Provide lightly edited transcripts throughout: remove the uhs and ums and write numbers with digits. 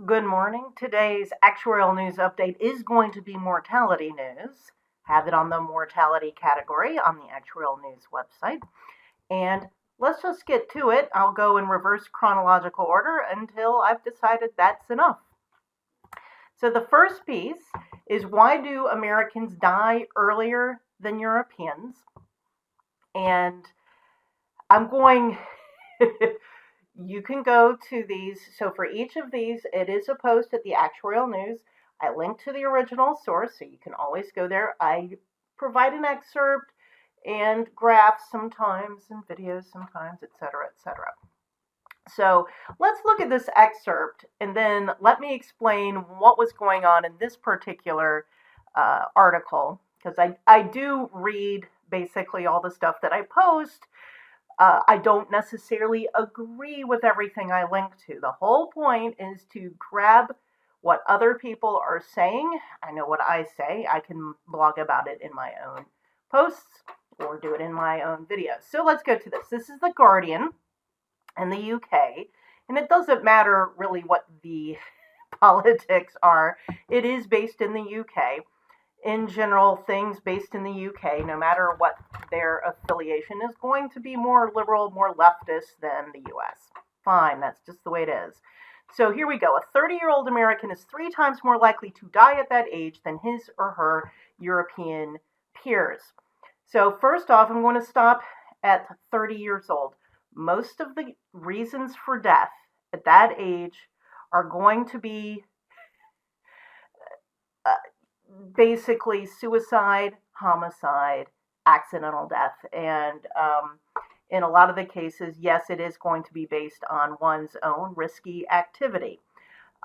Good morning. Today's actuarial news update is going to be mortality news. Have it on the mortality category on the Actuarial News website. And let's just get to it. I'll go in reverse chronological order until I've decided that's enough. So the first piece is, why do Americans die earlier than Europeans? And I'm going you can go to these. So for each of these, it is a post at the Actuarial News. I link to the original source, so you can always go there. I provide an excerpt and graphs sometimes and videos sometimes, etc., etc. So let's look at this excerpt, and then let me explain what was going on in this particular article, because I do read basically all the stuff that I post. I don't necessarily agree with everything I link to. The whole point is to grab what other people are saying. I know what I say. I can blog about it in my own posts or do it in my own videos. So let's go to this. This is The Guardian in the UK, and it doesn't matter really what the politics are. It is based in the UK. In general, things based in the UK, no matter what their affiliation, is going to be more liberal, more leftist than the US. Fine, that's just the way it is. So here we go. A 30-year-old American is 3 times more likely to die at that age than his or her European peers. So first off, I'm going to stop at 30 years old. Most of the reasons for death at that age are going to be basically suicide, homicide, accidental death. And in a lot of the cases, yes, it is going to be based on one's own risky activity.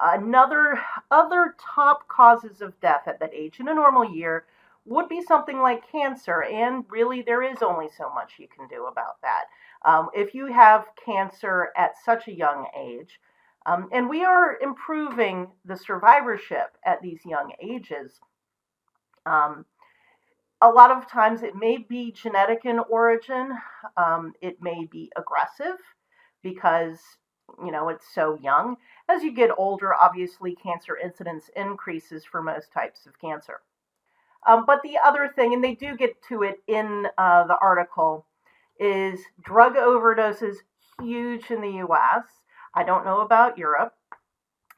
Other top causes of death at that age in a normal year would be something like cancer, and really there is only so much you can do about that. If you have cancer at such a young age, and we are improving the survivorship at these young ages, a lot of times it may be genetic in origin. It may be aggressive because, it's so young. As you get older, obviously cancer incidence increases for most types of cancer. But the other thing, and they do get to it in the article, is drug overdoses, huge in the US. I don't know about Europe,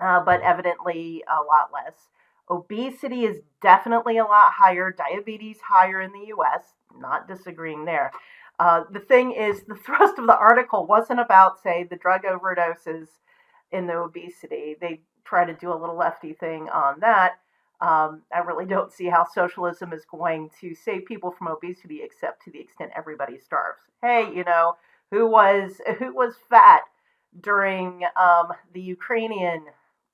but evidently a lot less. Obesity is definitely a lot higher. Diabetes higher in the US. Not disagreeing there. The thing is, the thrust of the article wasn't about, say, the drug overdoses and the obesity. They try to do a little lefty thing on that. I really don't see how socialism is going to save people from obesity, except to the extent everybody starves. Hey, who was fat during the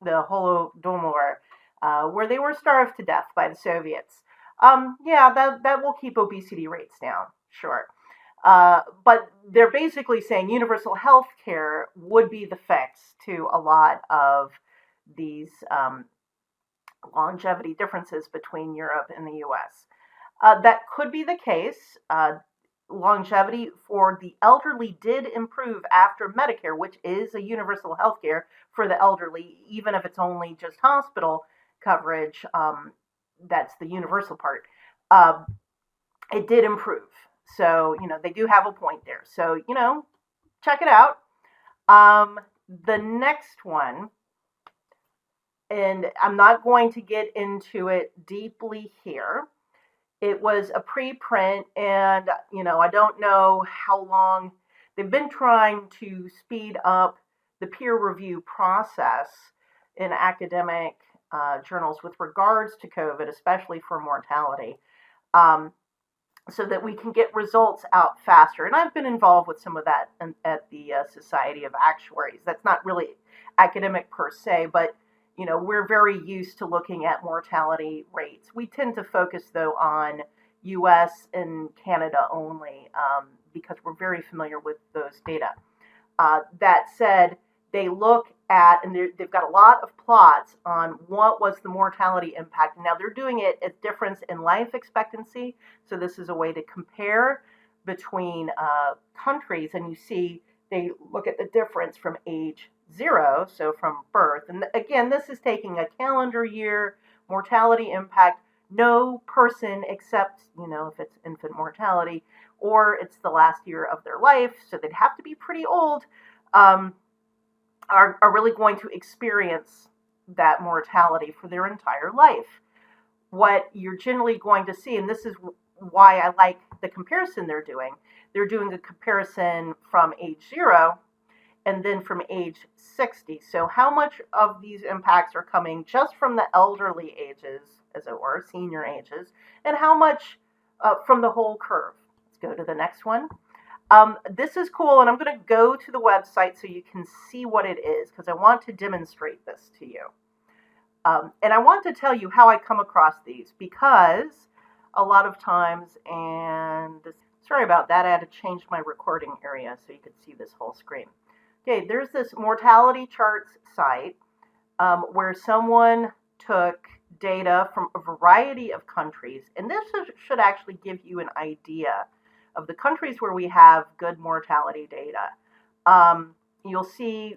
Holodomor, where they were starved to death by the Soviets? Yeah, that will keep obesity rates down, sure. But they're basically saying universal health care would be the fix to a lot of these longevity differences between Europe and the US. That could be the case. Longevity for the elderly did improve after Medicare, which is a universal health care for the elderly, even if it's only just hospital coverage. That's the universal part. It did improve. So, they do have a point there. So, check it out. The next one, and I'm not going to get into it deeply here. It was a preprint, and, I don't know how long. They've been trying to speed up the peer review process in academic journals with regards to COVID, especially for mortality, so that we can get results out faster. And I've been involved with some of that at the Society of Actuaries. That's not really academic per se, but we're very used to looking at mortality rates. We tend to focus, though, on US and Canada only, because we're very familiar with those data. That said, they look at, and they've got a lot of plots on what was the mortality impact. Now, they're doing it as difference in life expectancy. So this is a way to compare between countries, and you see they look at the difference from age 0, so from birth. And again, this is taking a calendar year mortality impact. No person except, if it's infant mortality or it's the last year of their life, so they'd have to be pretty old, are really going to experience that mortality for their entire life. What you're generally going to see, and this is why I like the comparison they're doing a comparison from age 0 and then from age 60. So how much of these impacts are coming just from the elderly ages, as it were, senior ages, and how much from the whole curve? Let's go to the next one. This is cool, and I'm going to go to the website so you can see what it is, because I want to demonstrate this to you. And I want to tell you how I come across these, because a lot of times, sorry about that, I had to change my recording area so you could see this whole screen. Okay, there's this mortality charts site where someone took data from a variety of countries, and this should actually give you an idea of the countries where we have good mortality data. You'll see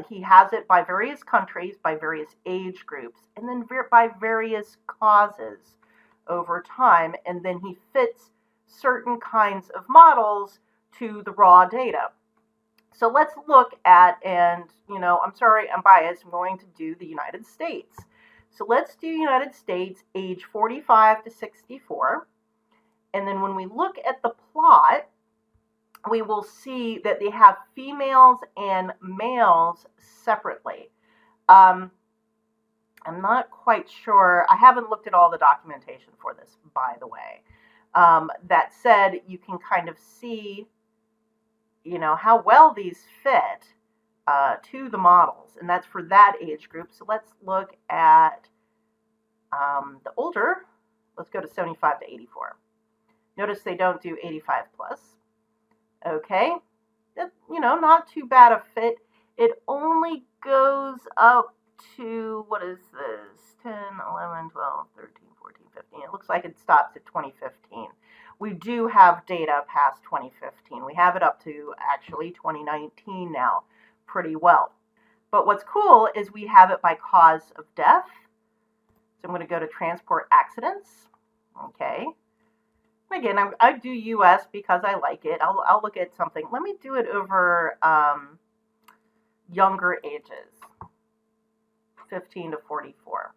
he has it by various countries, by various age groups, and then by various causes over time, and then he fits certain kinds of models to the raw data. So let's look at, and I'm sorry, I'm biased, I'm going to do the United States. So let's do United States, age 45 to 64. And then when we look at the plot, we will see that they have females and males separately. I'm not quite sure. I haven't looked at all the documentation for this, by the way. That said, you can kind of see how well these fit to the models, and that's for that age group. So let's look at the older. Let's go to 75 to 84. Notice they don't do 85 plus. Okay, not too bad a fit. It only goes up to, what is this, 10, 11, 12, 13, 14, 15. It looks like it stops at 2015. We do have data past 2015. We have it up to actually 2019 now pretty well. But what's cool is we have it by cause of death. So I'm going to go to transport accidents. Okay. Again, I do US because I like it. I'll look at something. Let me do it over younger ages, 15 to 44.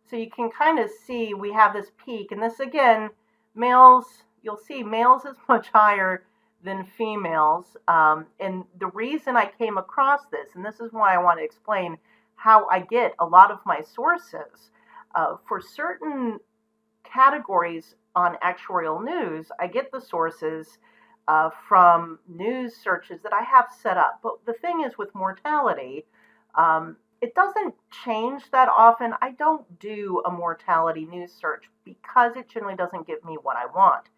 So you can kind of see we have this peak. And this, again, males, you'll see males is much higher than females. And the reason I came across this, and this is why I want to explain how I get a lot of my sources. For certain categories on actuarial news, I get the sources from news searches that I have set up. But the thing is with mortality, it doesn't change that often. I don't do a mortality news search because it generally doesn't give me what I want.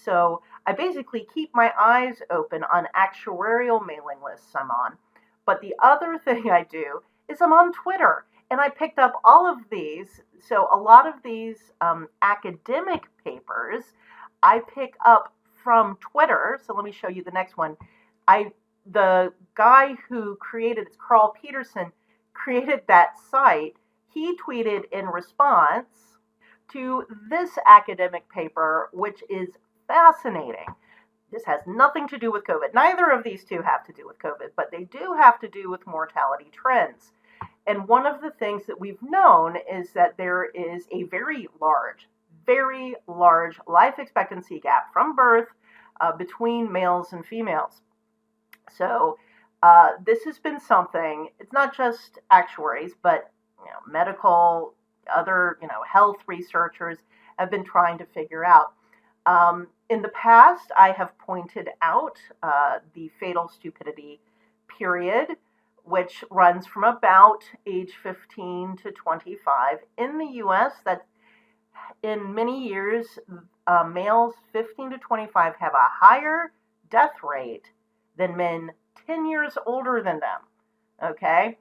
So I basically keep my eyes open on actuarial mailing lists I'm on. But the other thing I do is I'm on Twitter. And I picked up all of these. So a lot of these academic papers I pick up from Twitter. So let me show you the next one. The guy who created, it's Karl Pettersson, created that site. He tweeted in response to this academic paper, which is fascinating. This has nothing to do with COVID. Neither of these two have to do with COVID, but they do have to do with mortality trends. And one of the things that we've known is that there is a very large life expectancy gap from birth between males and females. So this has been something, it's not just actuaries, but medical, other health researchers have been trying to figure out. In the past, I have pointed out the fatal stupidity period, which runs from about age 15 to 25. In the US, that in many years, males 15 to 25 have a higher death rate than men 10 years older than them. Okay?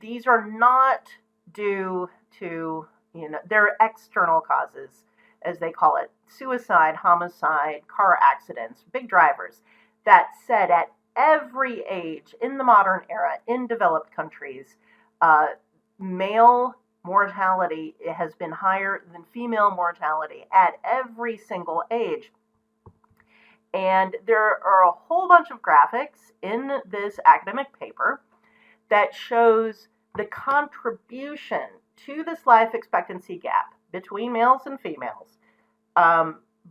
These are not due to, they're external causes, as they call it. Suicide, homicide, car accidents, big drivers. That said, at every age in the modern era in developed countries, male mortality has been higher than female mortality at every single age. And there are a whole bunch of graphics in this academic paper that shows the contribution to this life expectancy gap between males and females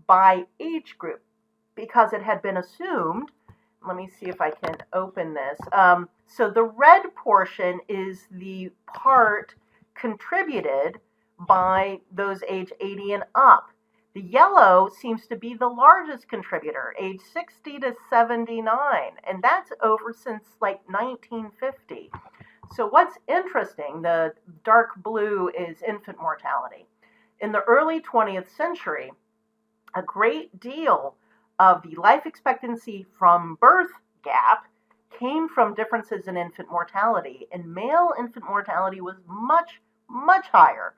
by age group, because it had been assumed. Let me see if I can open this. So the red portion is the part contributed by those age 80 and up. The yellow seems to be the largest contributor, age 60 to 79, and that's over since like 1950. So what's interesting, the dark blue is infant mortality. In the early 20th century, a great deal of the life expectancy from birth gap came from differences in infant mortality, and male infant mortality was much, much higher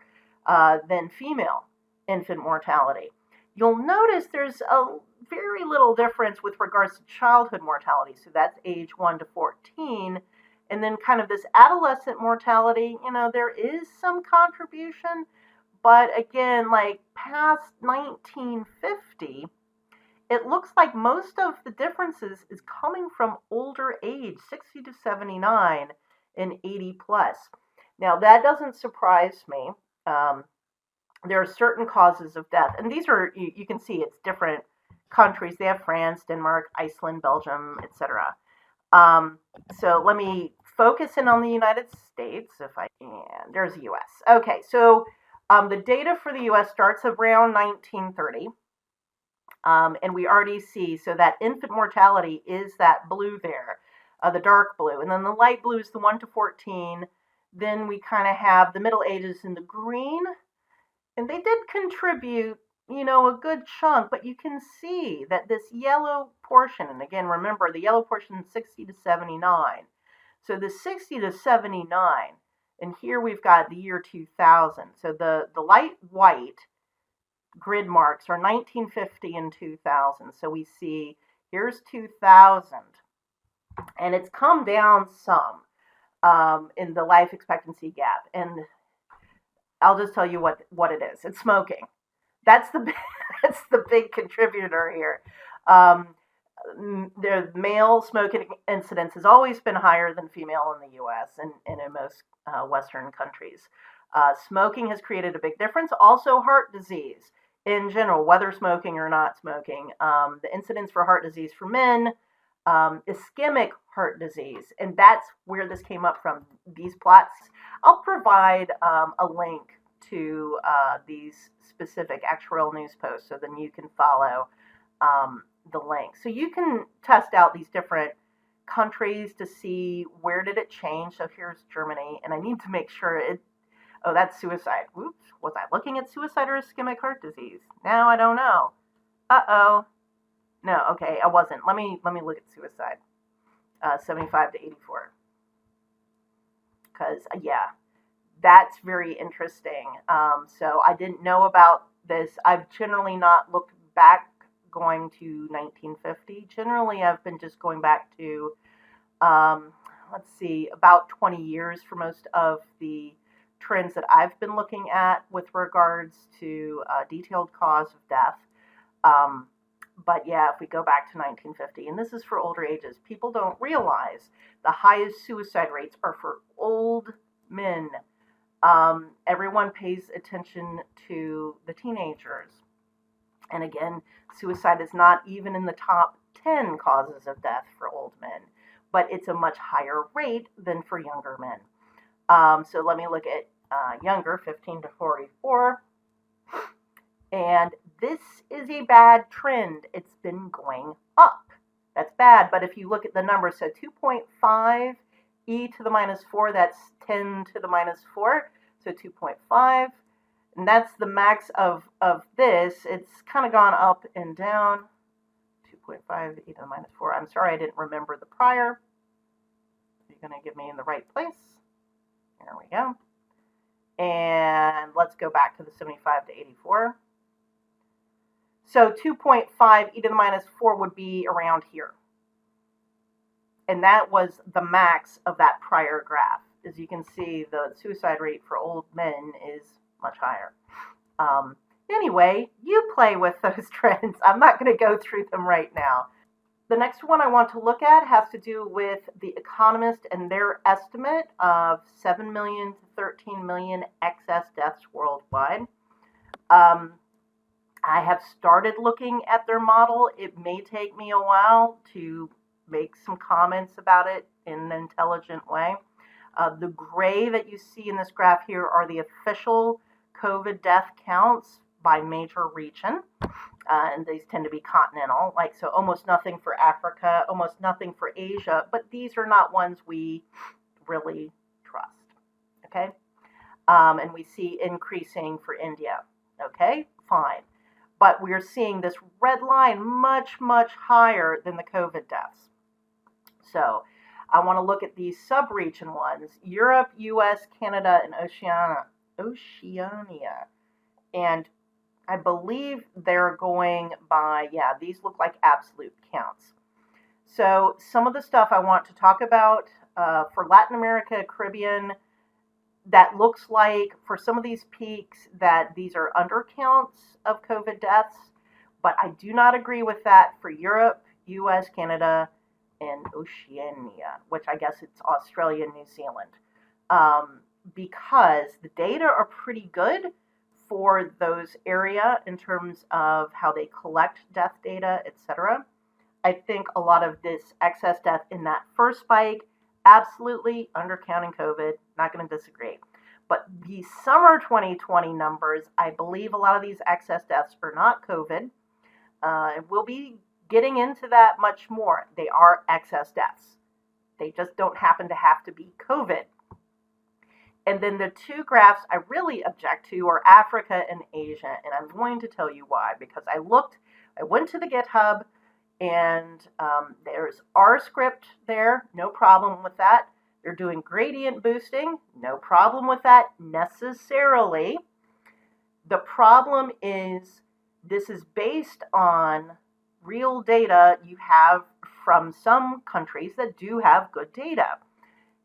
than female infant mortality. You'll notice there's a very little difference with regards to childhood mortality, so that's age 1 to 14, and then kind of this adolescent mortality, there is some contribution, but again, like past 1950, it looks like most of the differences is coming from older age, 60 to 79 and 80 plus. Now, that doesn't surprise me. There are certain causes of death, and these are, you can see it's different countries. They have France, Denmark, Iceland, Belgium, etc. So let me focus in on the United States if I can. There's the US. Okay, so the data for the US starts around 1930. And we already see, so that infant mortality is that blue there, the dark blue. And then the light blue is the 1 to 14. Then we kind of have the middle ages in the green. And they did contribute, a good chunk. But you can see that this yellow portion, and again, remember, the yellow portion is 60 to 79. So the 60 to 79, and here we've got the year 2000. So the light white grid marks are 1950 and 2000. So we see here's 2000, and it's come down some in the life expectancy gap. And I'll just tell you what it is. It's smoking. That's the big contributor here. The male smoking incidence has always been higher than female in the U.S. and in most Western countries. Smoking has created a big difference. Also, heart disease in general, whether smoking or not smoking. The incidence for heart disease for men, ischemic heart disease, and that's where this came up from, these plots. I'll provide a link to these specific actuarial news posts so then you can follow the link. So you can test out these different countries to see where did it change. So here's Germany, and I need to make sure oh, that's suicide. Whoops, was I looking at suicide or ischemic heart disease? Now I don't know. Uh-oh. No, okay, I wasn't. Let me look at suicide. 75 to 84. Because, yeah, that's very interesting. So I didn't know about this. I've generally not looked back going to 1950. Generally, I've been just going back to, let's see, about 20 years for most of the trends that I've been looking at with regards to detailed cause of death. But yeah, if we go back to 1950, and this is for older ages, people don't realize the highest suicide rates are for old men. Everyone pays attention to the teenagers. And again, suicide is not even in the top 10 causes of death for old men, but it's a much higher rate than for younger men. So let me look at younger, 15 to 44. And this is a bad trend. It's been going up. That's bad. But if you look at the numbers, so 2.5 e to the minus 4, that's 10 to the minus 4. So 2.5. And that's the max of this. It's kind of gone up and down. 2.5 e to the minus 4. I'm sorry, I didn't remember the prior. You're going to get me in the right place. There we go. And let's go back to the 75 to 84. So 2.5 e to the minus 4 would be around here. and that was the max of that prior graph. As you can see, the suicide rate for old men is much higher. Anyway, you play with those trends. I'm not going to go through them right now. The next one I want to look at has to do with The Economist and their estimate of 7 million to 13 million excess deaths worldwide. I have started looking at their model. It may take me a while to make some comments about it in an intelligent way. The gray that you see in this graph here are the official COVID death counts by major region. And these tend to be continental, so almost nothing for Africa, almost nothing for Asia, but these are not ones we really trust, okay? And we see increasing for India, okay? Fine. But we're seeing this red line much, much higher than the COVID deaths. So I want to look at these sub-region ones, Europe, US, Canada, and Oceania. And I believe they're going by, these look like absolute counts. So some of the stuff I want to talk about for Latin America, Caribbean, that looks like for some of these peaks that these are undercounts of COVID deaths, but I do not agree with that for Europe, US, Canada, and Oceania, which I guess it's Australia and New Zealand, because the data are pretty good for those area in terms of how they collect death data, etc. I think a lot of this excess death in that first spike, absolutely undercounting COVID, not going to disagree. But the summer 2020 numbers, I believe a lot of these excess deaths are not COVID. We'll be getting into that much more. They are excess deaths. They just don't happen to have to be COVID. And then the two graphs I really object to are Africa and Asia, and I'm going to tell you why. Because I went to the GitHub, and there's R script there, no problem with that. They're doing gradient boosting, no problem with that necessarily. The problem is this is based on real data you have from some countries that do have good data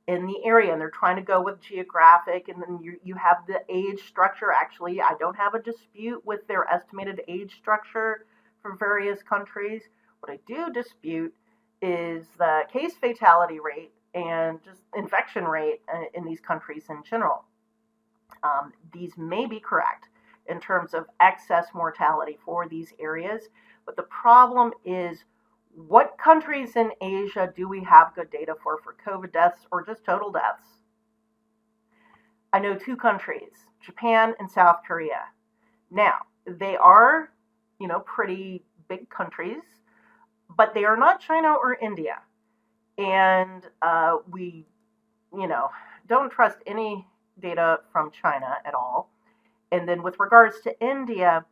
in the area, and they're trying to go with geographic, and then you have the age structure. Actually, I don't have a dispute with their estimated age structure for various countries. What I do dispute is the case fatality rate and just infection rate in these countries in general. These may be correct in terms of excess mortality for these areas, but the problem is, what countries in Asia do we have good data for COVID deaths or just total deaths? I know two countries, Japan and South Korea. Now, they are, pretty big countries, but they are not China or India. And we, don't trust any data from China at all. And then with regards to India,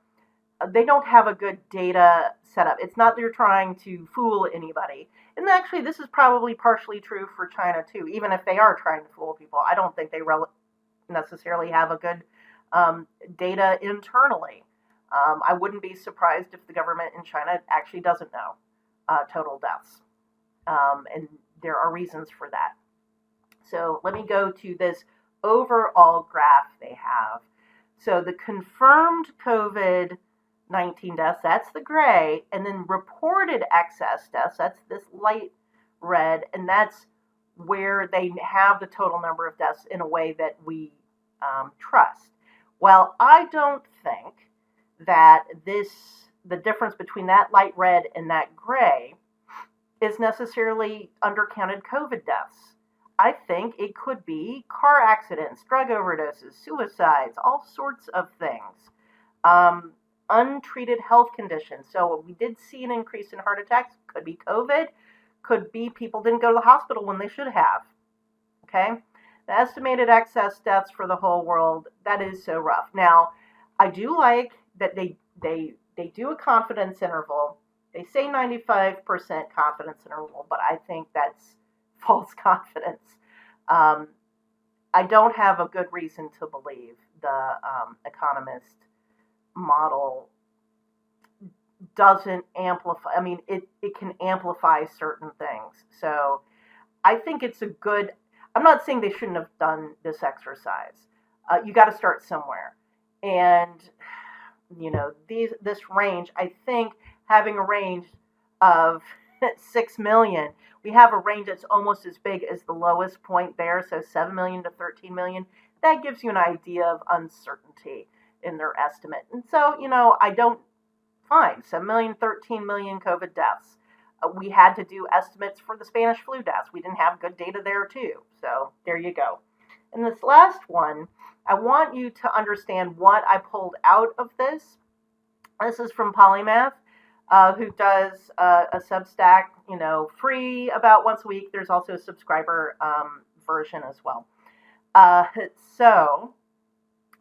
they don't have a good data setup. It's not they're trying to fool anybody. And actually, this is probably partially true for China too. Even if they are trying to fool people, I don't think they necessarily have a good data internally. I wouldn't be surprised if the government in China actually doesn't know total deaths. And there are reasons for that. So let me go to this overall graph they have. So the confirmed COVID-19 deaths, that's the gray, and then reported excess deaths, that's this light red, and that's where they have the total number of deaths in a way that we trust. Well, I don't think that the difference between that light red and that gray is necessarily undercounted COVID deaths. I think it could be car accidents, drug overdoses, suicides, all sorts of things. Untreated health conditions. So we did see an increase in heart attacks. Could be COVID. Could be people didn't go to the hospital when they should have. Okay? The estimated excess deaths for the whole world, that is so rough. Now, I do like that they do a confidence interval. They say 95% confidence interval, but I think that's false confidence. I don't have a good reason to believe the Economist model doesn't amplify. I mean, it can amplify certain things. So I think it's a good, I'm not saying they shouldn't have done this exercise. You got to start somewhere. And, this range, I think having a range of 6 million, we have a range that's almost as big as the lowest point there, so 7 million to 13 million. That gives you an idea of uncertainty in their estimate. And so, I don't find 7 million, 13 million COVID deaths. We had to do estimates for the Spanish flu deaths. We didn't have good data there too. So there you go. And this last one, I want you to understand what I pulled out of this. This is from Polymath, who does a Substack, free about once a week. There's also a subscriber version as well. So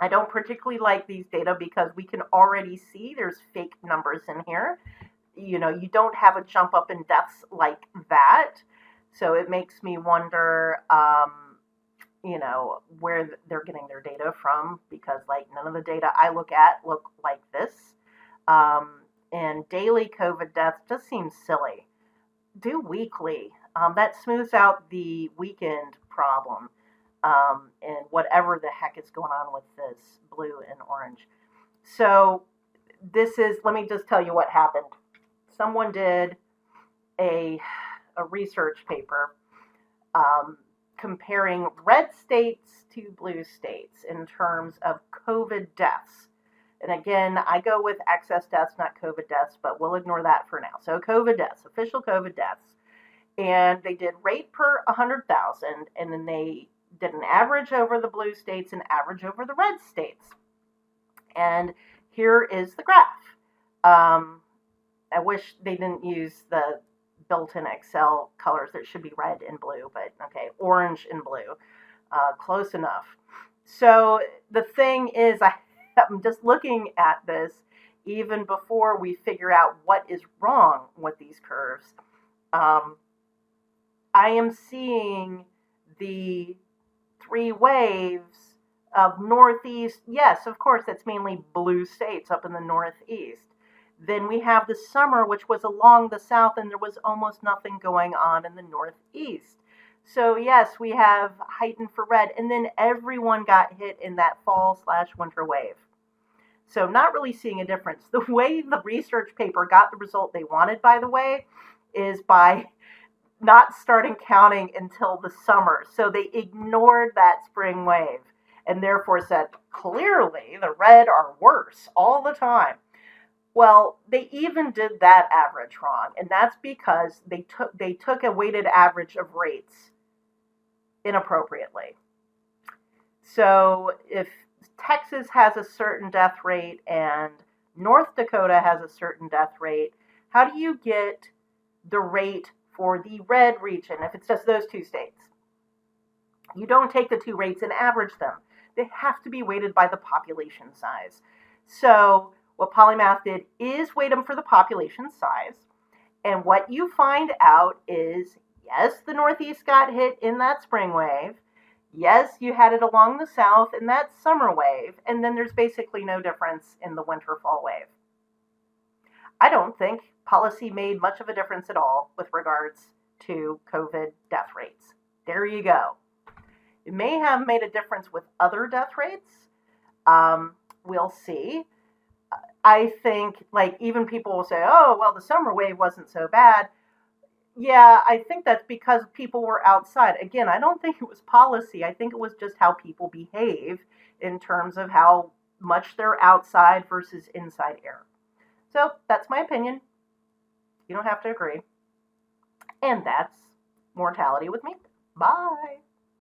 I don't particularly like these data because we can already see there's fake numbers in here. You don't have a jump up in deaths like that. So it makes me wonder, where they're getting their data from, because none of the data I look at look like this. And daily COVID deaths just seems silly. Do weekly. That smooths out the weekend problem. And whatever the heck is going on with this blue and orange. So let me just tell you what happened. Someone did a research paper comparing red states to blue states in terms of COVID deaths. And again, I go with excess deaths, not COVID deaths, but we'll ignore that for now. So COVID deaths, official COVID deaths. And they did rate per 100,000, and then they did an average over the blue states and average over the red states. And here is the graph. I wish they didn't use the built-in Excel colors that should be red and blue, but okay, orange and blue. Close enough. So the thing is, I'm just looking at this even before we figure out what is wrong with these curves. I am seeing the 3 waves of northeast. Yes, of course, that's mainly blue states up in the northeast. Then we have the summer, which was along the south, and there was almost nothing going on in the northeast. So yes, we have heightened for red, and then everyone got hit in that fall/winter wave. So not really seeing a difference. The way the research paper got the result they wanted, by the way, is by not starting counting until the summer. So they ignored that spring wave and therefore said, clearly the red are worse all the time. Well, they even did that average wrong, and that's because they took a weighted average of rates inappropriately. So if Texas has a certain death rate and North Dakota has a certain death rate, how do you get the rate for the red region if it's just those 2 states? You don't take the 2 rates and average them. They have to be weighted by the population size. So what Polymath did is weight them for the population size. And what you find out is, yes, the Northeast got hit in that spring wave. Yes, you had it along the south in that summer wave. And then there's basically no difference in the winter-fall wave. I don't think policy made much of a difference at all with regards to COVID death rates. There you go. It may have made a difference with other death rates. We'll see. I think, even people will say, oh, well, the summer wave wasn't so bad. Yeah, I think that's because people were outside. Again, I don't think it was policy. I think it was just how people behave in terms of how much they're outside versus inside air. So that's my opinion. You don't have to agree. And that's mortality with me. Bye.